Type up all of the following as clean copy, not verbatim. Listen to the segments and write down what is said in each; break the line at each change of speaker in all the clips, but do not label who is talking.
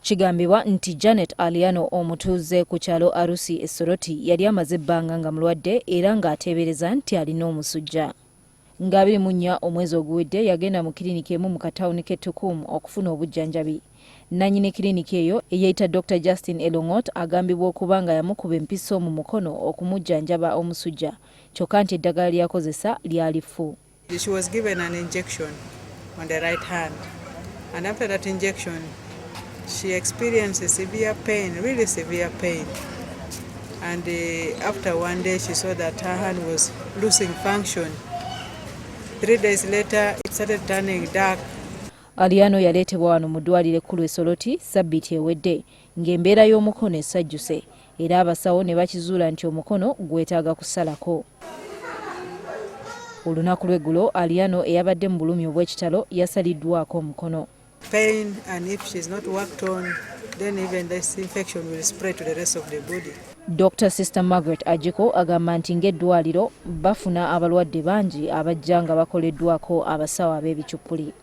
Kigambibwa nti Janet Aliano omutuuze ku kyalo Arusi e Soroti yali amaze ebbanga nga mulwadde era ng'ateebereza nti alina omusujja. Nga 24 omwezi oguwedde yagenda mu kiriniki emu mu katawuni k'Ettukumu okufuna obujjanjabi. Nannyini kiriniki eyo eyayita Dr. Justin Elongot agambibwa okuba nga yamukuba empiso mu mukono okumujjanjaba omusujja, kyokka nti eddagala lyakozesa lyali ffu.
She was given an injection on the right hand, and after that injection she experienced a severe pain, really severe pain. And after one day she saw that her hand was losing function. 3 days later it started turning dark.
Aliano yaleetebwa wano mu ddwaliro ekkulu e Soroti ssabbiiti ewedde ng'embeera y'omukono essajjuse era abasawo ne bakizuula nti omukono gwetaaga kusalako. Olunaku lw'eggulo Aliano eyabadde mu bulumi obw'ekitalo yasaliddwako omukono.
Pain, and if she's not worked on, then even this infection will spread to the rest of the body.
Dr. Sister Margaret Ajiko agamba nti ng'eddwaliro bafuna abalwadde bangi abajja nga bakoleddwako abasawo ab'ebicupuli.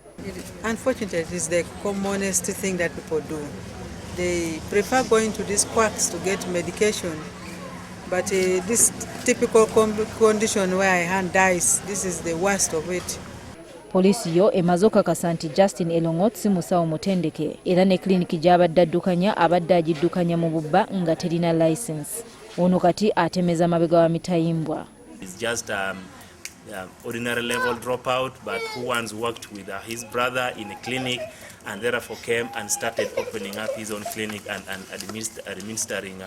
Unfortunately, it is the commonest thing that people do. They prefer going to these quacks to get medication, but this typical condition where a hand dies, this is the worst of it.
Poliisi yo emaze okakasa nti Justin Elongot si musawo mutendeke era ne kliniki gy'abadde addukanya abadde agiddukanya mu bubba nga terina license. Ono kati atemeza mabega wa mitayimbwa.
It's just ordinary level dropout, but who once worked with his brother in a clinic and therefore came and started opening up his own clinic and administering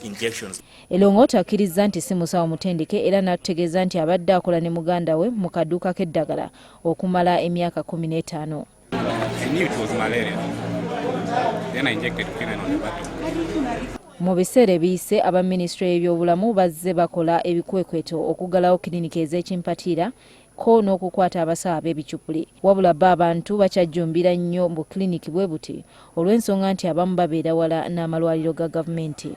injections.
Elongot akkiriza nti si musawo mutendeke era n'ategeeza nti abadde akola ne muganda we mu kadduuka k'eddagala okumala emyaka 15.
I knew it was malaria. Then I injected quinine on the bottom.
Mu biseera ebiyise aba minisitule y'ebyobulamu bazze bakola ebikwekweto okuggalawo kiriniki ez'ekimpatira ko n'okukwata abasawo ab'ebicupuli. Wabula bo abantu bakyajjumbira nnyo mu kiriniki bwe buti olw'ensonga nti abamu babeera wala n'amalwaliro ga gavumenti.